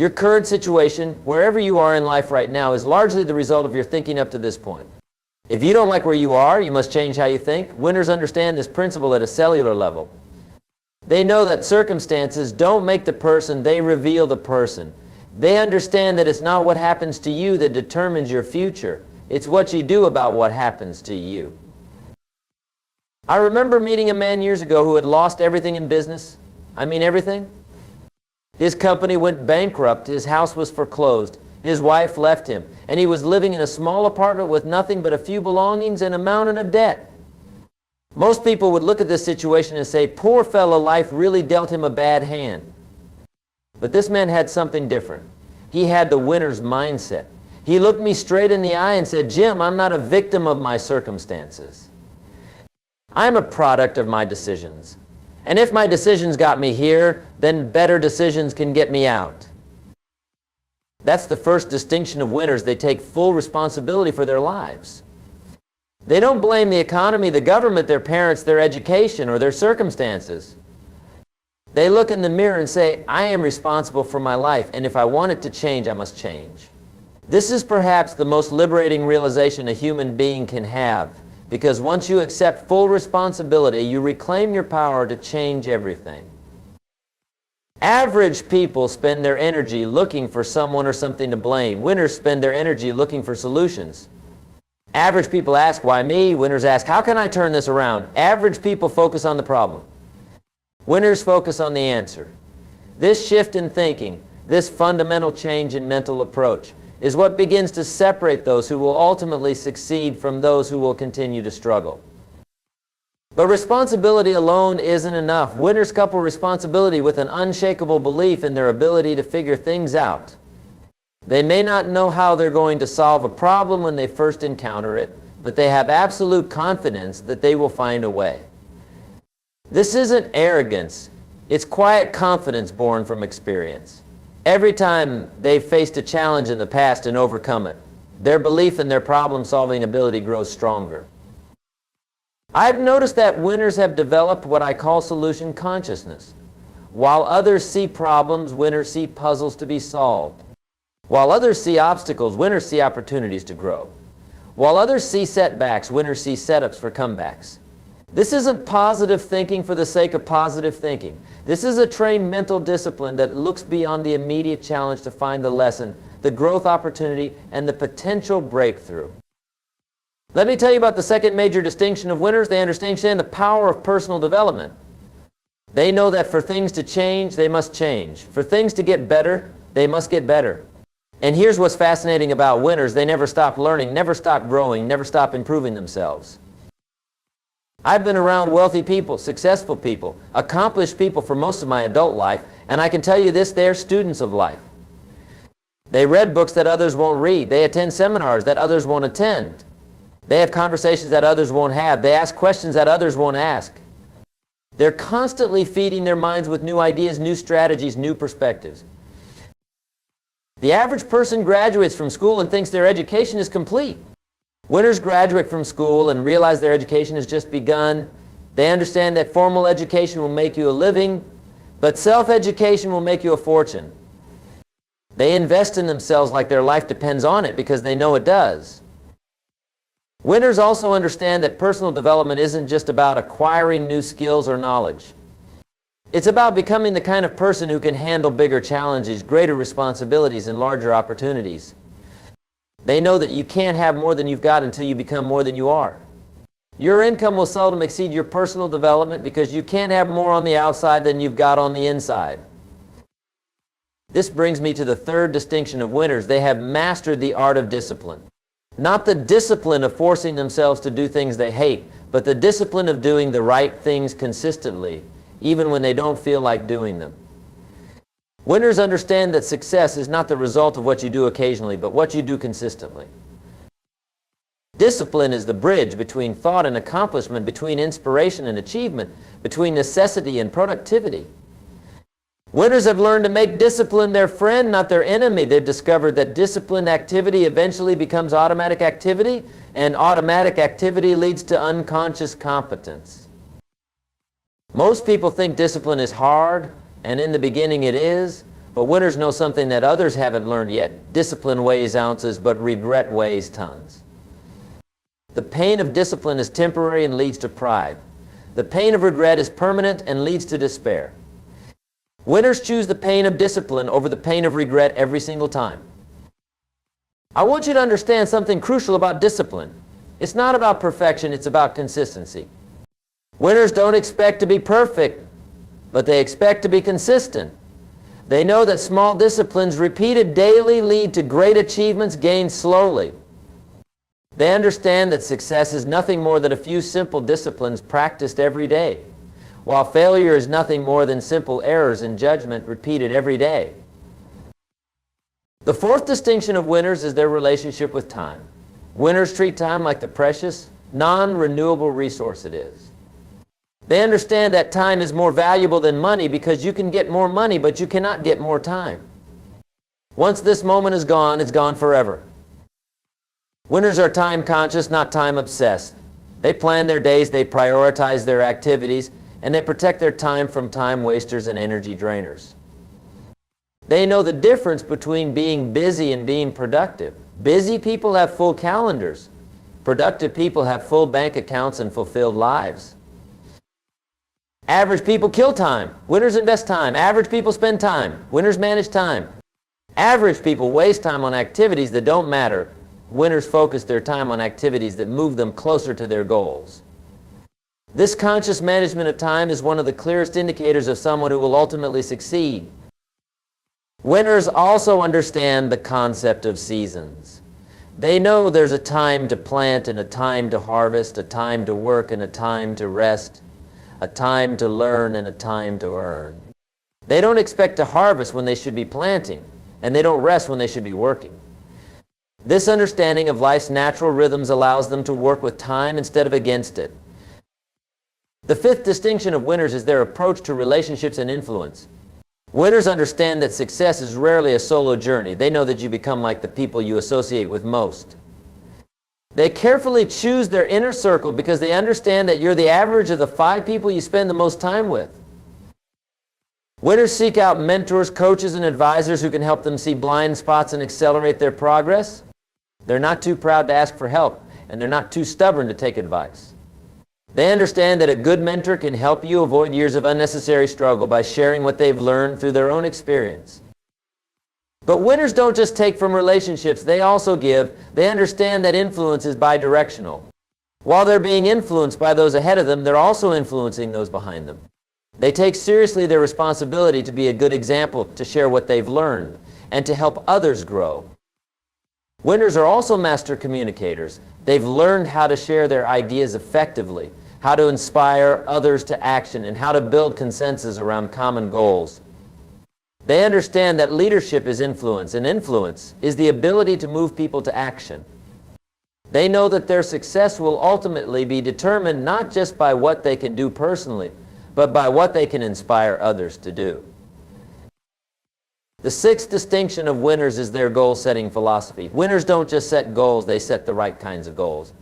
Your current situation, wherever you are in life right now, is largely the result of your thinking up to this point. If you don't like where you are, you must change how you think. Winners understand this principle at a cellular level. They know that circumstances don't make the person, they reveal the person. They understand that it's not what happens to you that determines your future. It's what you do about what happens to you. I remember meeting a man years ago who had lost everything in business. I mean everything. His company went bankrupt, his house was foreclosed, his wife left him, and he was living in a small apartment with nothing but a few belongings and a mountain of debt. Most people would look at this situation and say, poor fellow, life really dealt him a bad hand. But this man had something different. He had the winner's mindset. He looked me straight in the eye and said, Jim, I'm not a victim of my circumstances. I'm a product of my decisions. And if my decisions got me here, then better decisions can get me out. That's the first distinction of winners. They take full responsibility for their lives. They don't blame the economy, the government, their parents, their education, or their circumstances. They look in the mirror and say, I am responsible for my life, and if I want it to change, I must change. This is perhaps the most liberating realization a human being can have, because once you accept full responsibility, you reclaim your power to change everything. Average people spend their energy looking for someone or something to blame. Winners spend their energy looking for solutions. Average people ask, why me? Winners ask, how can I turn this around? Average people focus on the problem. Winners focus on the answer. This shift in thinking, this fundamental change in mental approach, is what begins to separate those who will ultimately succeed from those who will continue to struggle. But responsibility alone isn't enough. Winners couple responsibility with an unshakable belief in their ability to figure things out. They may not know how they're going to solve a problem when they first encounter it, but they have absolute confidence that they will find a way. This isn't arrogance. It's quiet confidence born from experience. Every time they've faced a challenge in the past and overcome it, their belief in their problem-solving ability grows stronger. I've noticed that winners have developed what I call solution consciousness. While others see problems, winners see puzzles to be solved. While others see obstacles, winners see opportunities to grow. While others see setbacks, winners see setups for comebacks. This isn't positive thinking for the sake of positive thinking. This is a trained mental discipline that looks beyond the immediate challenge to find the lesson, the growth opportunity, and the potential breakthrough. Let me tell you about the second major distinction of winners. They understand the power of personal development. They know that for things to change, they must change. For things to get better, they must get better. And here's what's fascinating about winners. They never stop learning, never stop growing, never stop improving themselves. I've been around wealthy people, successful people, accomplished people for most of my adult life, and I can tell you this, they're students of life. They read books that others won't read. They attend seminars that others won't attend. They have conversations that others won't have. They ask questions that others won't ask. They're constantly feeding their minds with new ideas, new strategies, new perspectives. The average person graduates from school and thinks their education is complete. Winners graduate from school and realize their education has just begun. They understand that formal education will make you a living, but self-education will make you a fortune. They invest in themselves like their life depends on it because they know it does. Winners also understand that personal development isn't just about acquiring new skills or knowledge. It's about becoming the kind of person who can handle bigger challenges, greater responsibilities, and larger opportunities. They know that you can't have more than you've got until you become more than you are. Your income will seldom exceed your personal development because you can't have more on the outside than you've got on the inside. This brings me to the third distinction of winners. They have mastered the art of discipline. Not the discipline of forcing themselves to do things they hate, but the discipline of doing the right things consistently, even when they don't feel like doing them. Winners understand that success is not the result of what you do occasionally, but what you do consistently. Discipline is the bridge between thought and accomplishment, between inspiration and achievement, between necessity and productivity. Winners have learned to make discipline their friend, not their enemy. They've discovered that disciplined activity eventually becomes automatic activity, and automatic activity leads to unconscious competence. Most people think discipline is hard, and in the beginning it is, But winners know something that others haven't learned yet. Discipline weighs ounces, but regret weighs tons. The pain of discipline is temporary and leads to pride. The pain of regret is permanent and leads to despair. Winners choose the pain of discipline over the pain of regret every single time. I want you to understand something crucial about discipline. It's not about perfection, it's about consistency. Winners don't expect to be perfect, but they expect to be consistent. They know that small disciplines repeated daily lead to great achievements gained slowly. They understand that success is nothing more than a few simple disciplines practiced every day, while failure is nothing more than simple errors in judgment repeated every day. The fourth distinction of winners is their relationship with time. Winners treat time like the precious, non-renewable resource it is. They understand that time is more valuable than money because you can get more money, but you cannot get more time. Once this moment is gone, it's gone forever. Winners are time conscious, not time obsessed. They plan their days, they prioritize their activities, and they protect their time from time wasters and energy drainers. They know the difference between being busy and being productive. Busy people have full calendars. Productive people have full bank accounts and fulfilled lives. Average people kill time. Winners invest time. Average people spend time. Winners manage time. Average people waste time on activities that don't matter. Winners focus their time on activities that move them closer to their goals. This conscious management of time is one of the clearest indicators of someone who will ultimately succeed. Winners also understand the concept of seasons. They know there's a time to plant and a time to harvest, a time to work and a time to rest, a time to learn and a time to earn. They don't expect to harvest when they should be planting, and they don't rest when they should be working. This understanding of life's natural rhythms allows them to work with time instead of against it. The fifth distinction of winners is their approach to relationships and influence. Winners understand that success is rarely a solo journey. They know that you become like the people you associate with most. They carefully choose their inner circle because they understand that you're the average of the 5 people you spend the most time with. Winners seek out mentors, coaches, and advisors who can help them see blind spots and accelerate their progress. They're not too proud to ask for help, and they're not too stubborn to take advice. They understand that a good mentor can help you avoid years of unnecessary struggle by sharing what they've learned through their own experience. But winners don't just take from relationships, they also give. They understand that influence is bidirectional. While they're being influenced by those ahead of them, they're also influencing those behind them. They take seriously their responsibility to be a good example, to share what they've learned, and to help others grow. Winners are also master communicators. They've learned how to share their ideas effectively, how to inspire others to action, and how to build consensus around common goals. They understand that leadership is influence, and influence is the ability to move people to action. They know that their success will ultimately be determined not just by what they can do personally, but by what they can inspire others to do. The sixth distinction of winners is their goal-setting philosophy. Winners don't just set goals, they set the right kinds of goals.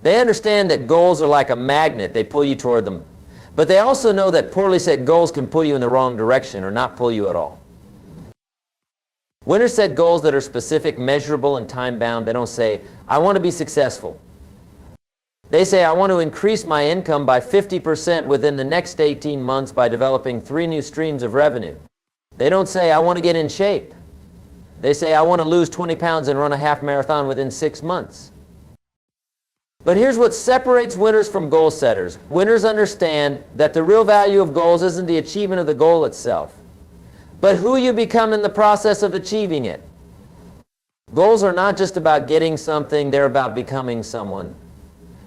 They understand that goals are like a magnet, they pull you toward them. But they also know that poorly set goals can pull you in the wrong direction or not pull you at all. Winners set goals that are specific, measurable, and time-bound. They don't say, I want to be successful. They say, I want to increase my income by 50% within the next 18 months by developing 3 new streams of revenue. They don't say, I want to get in shape. They say, I want to lose 20 pounds and run a half marathon within 6 months. But here's what separates winners from goal setters. Winners understand that the real value of goals isn't the achievement of the goal itself, but who you become in the process of achieving it. Goals are not just about getting something, they're about becoming someone.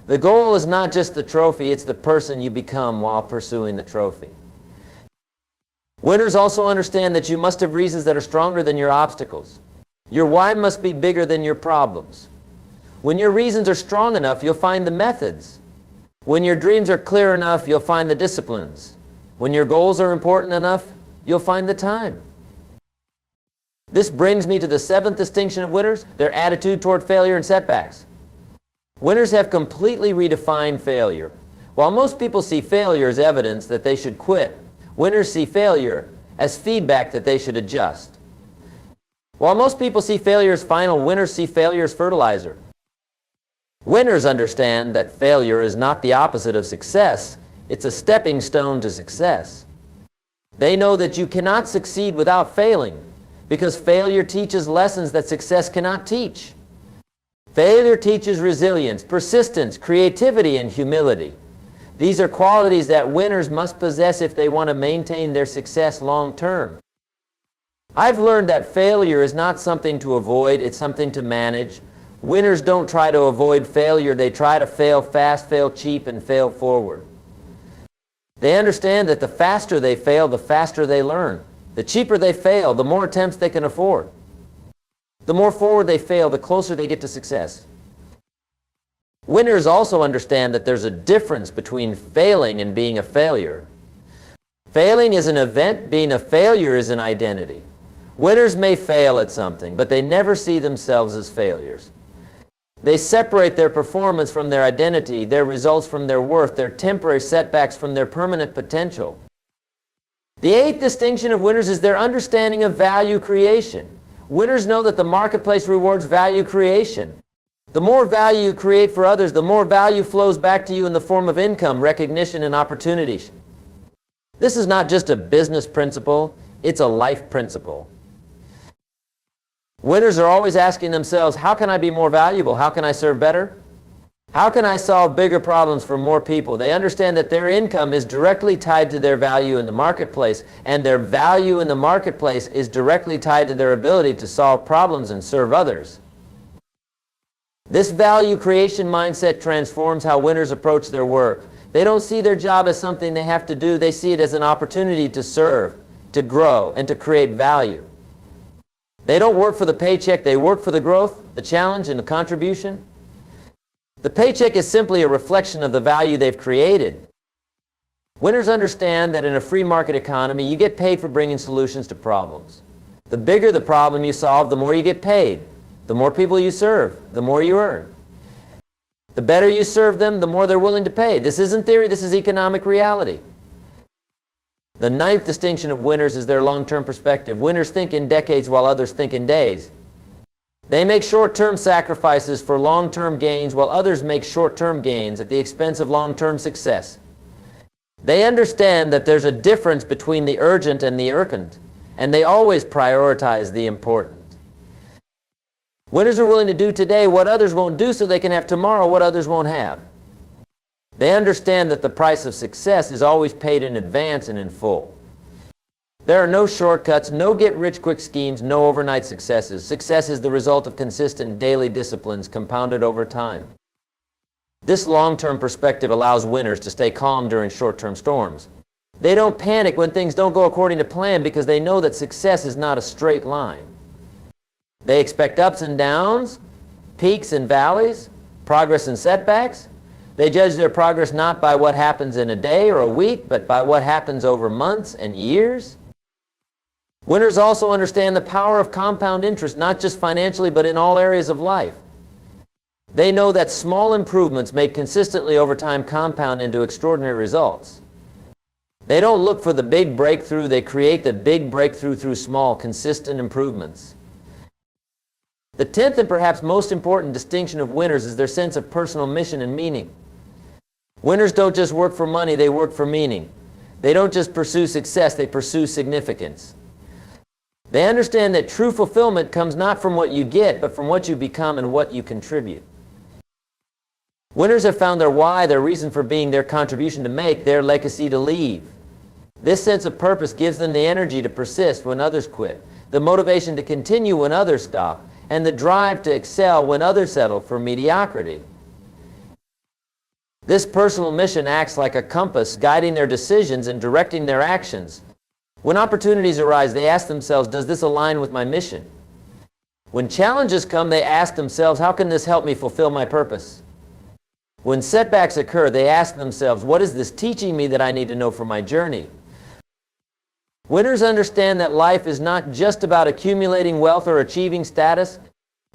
The goal is not just the trophy, it's the person you become while pursuing the trophy. Winners also understand that you must have reasons that are stronger than your obstacles. Your why must be bigger than your problems. When your reasons are strong enough, you'll find the methods. When your dreams are clear enough, you'll find the disciplines. When your goals are important enough, you'll find the time. This brings me to the seventh distinction of winners, their attitude toward failure and setbacks. Winners have completely redefined failure. While most people see failure as evidence that they should quit, winners see failure as feedback that they should adjust. While most people see failure as final, winners see failure as fertilizer. Winners understand that failure is not the opposite of success. It's a stepping stone to success. They know that you cannot succeed without failing, because failure teaches lessons that success cannot teach. Failure teaches resilience, persistence, creativity, and humility. These are qualities that winners must possess if they want to maintain their success long term. I've learned that failure is not something to avoid, it's something to manage. Winners don't try to avoid failure, they try to fail fast, fail cheap, and fail forward. They understand that the faster they fail, the faster they learn. The cheaper they fail, the more attempts they can afford. The more forward they fail, the closer they get to success. Winners also understand that there's a difference between failing and being a failure. Failing is an event, being a failure is an identity. Winners may fail at something, but they never see themselves as failures. They separate their performance from their identity, their results from their worth, their temporary setbacks from their permanent potential. The eighth distinction of winners is their understanding of value creation. Winners know that the marketplace rewards value creation. The more value you create for others, the more value flows back to you in the form of income, recognition, and opportunities. This is not just a business principle, it's a life principle. Winners are always asking themselves, how can I be more valuable? How can I serve better? How can I solve bigger problems for more people? They understand that their income is directly tied to their value in the marketplace, and their value in the marketplace is directly tied to their ability to solve problems and serve others. This value creation mindset transforms how winners approach their work. They don't see their job as something they have to do. They see it as an opportunity to serve, to grow, and to create value. They don't work for the paycheck. They work for the growth, the challenge, and the contribution. The paycheck is simply a reflection of the value they've created. Winners understand that in a free market economy, you get paid for bringing solutions to problems. The bigger the problem you solve, the more you get paid. The more people you serve, the more you earn. The better you serve them, the more they're willing to pay. This isn't theory, this is economic reality. The ninth distinction of winners is their long-term perspective. Winners think in decades while others think in days. They make short-term sacrifices for long-term gains while others make short-term gains at the expense of long-term success. They understand that there's a difference between the urgent and the urgent, and they always prioritize the important. Winners are willing to do today what others won't do so they can have tomorrow what others won't have. They understand that the price of success is always paid in advance and in full. There are no shortcuts, no get-rich-quick schemes, no overnight successes. Success is the result of consistent daily disciplines compounded over time. This long-term perspective allows winners to stay calm during short-term storms. They don't panic when things don't go according to plan because they know that success is not a straight line. They expect ups and downs, peaks and valleys, progress and setbacks. They judge their progress not by what happens in a day or a week, but by what happens over months and years. Winners also understand the power of compound interest, not just financially, but in all areas of life. They know that small improvements made consistently over time compound into extraordinary results. They don't look for the big breakthrough, they create the big breakthrough through small, consistent improvements. The 10th and perhaps most important distinction of winners is their sense of personal mission and meaning. Winners don't just work for money, they work for meaning. They don't just pursue success, they pursue significance. They understand that true fulfillment comes not from what you get, but from what you become and what you contribute. Winners have found their why, their reason for being, their contribution to make, their legacy to leave. This sense of purpose gives them the energy to persist when others quit, the motivation to continue when others stop, and the drive to excel when others settle for mediocrity. This personal mission acts like a compass, guiding their decisions and directing their actions. When opportunities arise, they ask themselves, does this align with my mission? When challenges come, they ask themselves, how can this help me fulfill my purpose? When setbacks occur, they ask themselves, what is this teaching me that I need to know for my journey? Winners understand that life is not just about accumulating wealth or achieving status.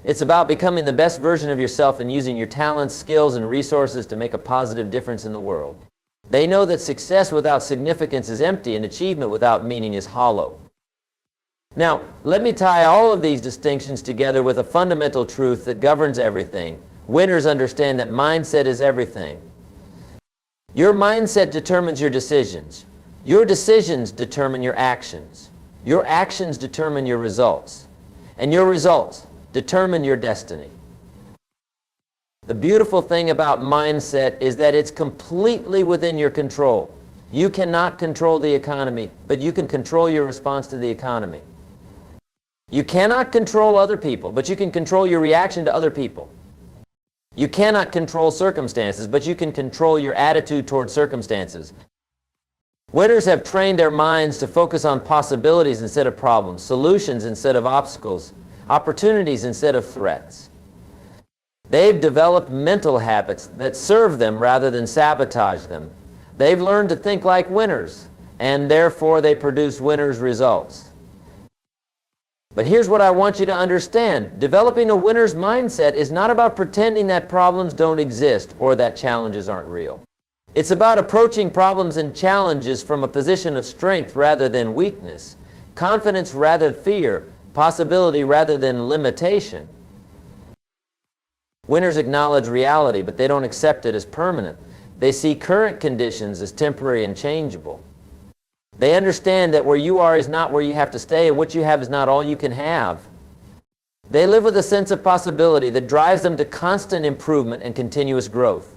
It's about becoming the best version of yourself and using your talents, skills, and resources to make a positive difference in the world. They know that success without significance is empty and achievement without meaning is hollow. Now, let me tie all of these distinctions together with a fundamental truth that governs everything. Winners understand that mindset is everything. Your mindset determines your decisions. Your decisions determine your actions. Your actions determine your results. And your results determine your destiny. The beautiful thing about mindset is that it's completely within your control. You cannot control the economy, but you can control your response to the economy. You cannot control other people, but you can control your reaction to other people. You cannot control circumstances, but you can control your attitude toward circumstances. Winners have trained their minds to focus on possibilities instead of problems, solutions instead of obstacles, opportunities instead of threats. They've developed mental habits that serve them rather than sabotage them. They've learned to think like winners, and therefore they produce winners' results. But here's what I want you to understand. Developing a winner's mindset is not about pretending that problems don't exist or that challenges aren't real. It's about approaching problems and challenges from a position of strength rather than weakness, confidence rather than fear, possibility rather than limitation. Winners acknowledge reality, but they don't accept it as permanent. They see current conditions as temporary and changeable. They understand that where you are is not where you have to stay, and what you have is not all you can have. They live with a sense of possibility that drives them to constant improvement and continuous growth.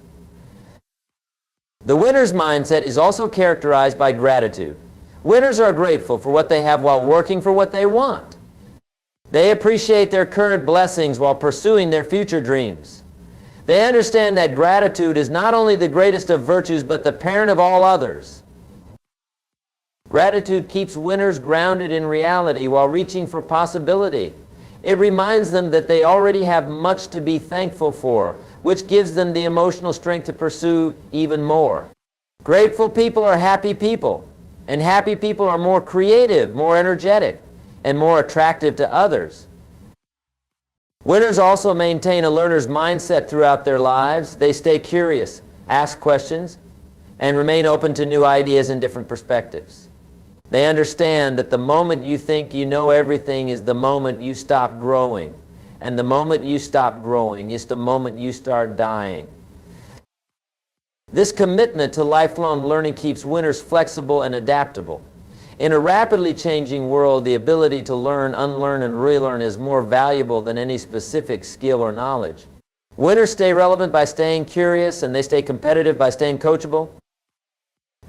The winner's mindset is also characterized by gratitude. Winners are grateful for what they have while working for what they want. They appreciate their current blessings while pursuing their future dreams. They understand that gratitude is not only the greatest of virtues, but the parent of all others. Gratitude keeps winners grounded in reality while reaching for possibility. It reminds them that they already have much to be thankful for, which gives them the emotional strength to pursue even more. Grateful people are happy people, and happy people are more creative, more energetic, and more attractive to others. Winners also maintain a learner's mindset throughout their lives. They stay curious, ask questions, and remain open to new ideas and different perspectives. They understand that the moment you think you know everything is the moment you stop growing. And the moment you stop growing is the moment you start dying. This commitment to lifelong learning keeps winners flexible and adaptable. In a rapidly changing world, the ability to learn, unlearn, and relearn is more valuable than any specific skill or knowledge. Winners stay relevant by staying curious, and they stay competitive by staying coachable.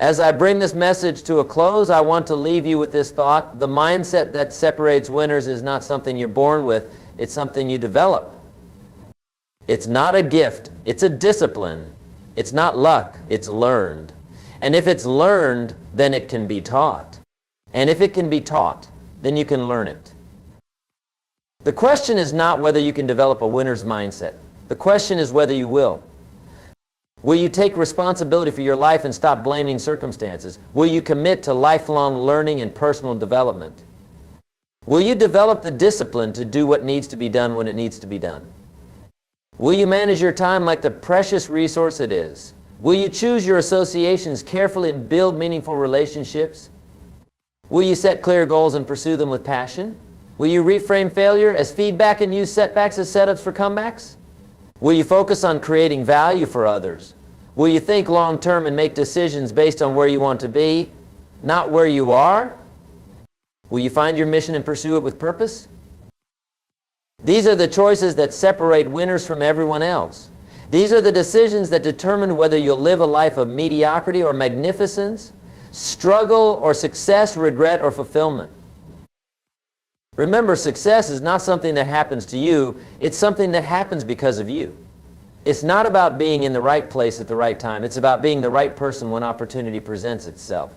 As I bring this message to a close, I want to leave you with this thought. The mindset that separates winners is not something you're born with, it's something you develop. It's not a gift, it's a discipline. It's not luck, it's learned. And if it's learned, then it can be taught. And if it can be taught, then you can learn it. The question is not whether you can develop a winner's mindset. The question is whether you will. Will you take responsibility for your life and stop blaming circumstances? Will you commit to lifelong learning and personal development? Will you develop the discipline to do what needs to be done when it needs to be done? Will you manage your time like the precious resource it is? Will you choose your associations carefully and build meaningful relationships? Will you set clear goals and pursue them with passion? Will you reframe failure as feedback and use setbacks as setups for comebacks? Will you focus on creating value for others? Will you think long-term and make decisions based on where you want to be, not where you are? Will you find your mission and pursue it with purpose? These are the choices that separate winners from everyone else. These are the decisions that determine whether you'll live a life of mediocrity or magnificence, struggle or success, regret or fulfillment. Remember, success is not something that happens to you, it's something that happens because of you. It's not about being in the right place at the right time, it's about being the right person when opportunity presents itself.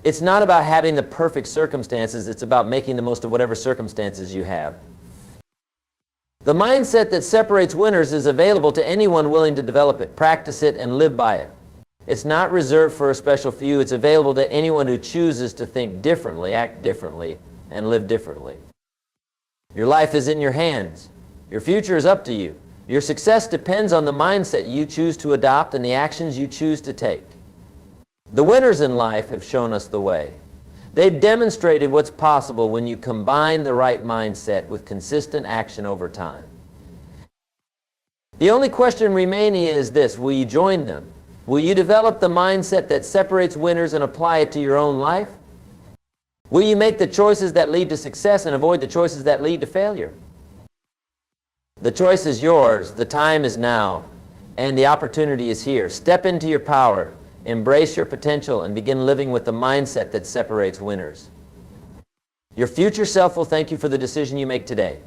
It's not about having the perfect circumstances, it's about making the most of whatever circumstances you have. The mindset that separates winners is available to anyone willing to develop it, practice it, and live by it. It's not reserved for a special few, it's available to anyone who chooses to think differently, act differently, and live differently. Your life is in your hands. Your future is up to you. Your success depends on the mindset you choose to adopt and the actions you choose to take. The winners in life have shown us the way. They've demonstrated what's possible when you combine the right mindset with consistent action over time. The only question remaining is this: will you join them? Will you develop the mindset that separates winners and apply it to your own life? Will you make the choices that lead to success and avoid the choices that lead to failure? The choice is yours, the time is now, and the opportunity is here. Step into your power, embrace your potential, and begin living with the mindset that separates winners. Your future self will thank you for the decision you make today.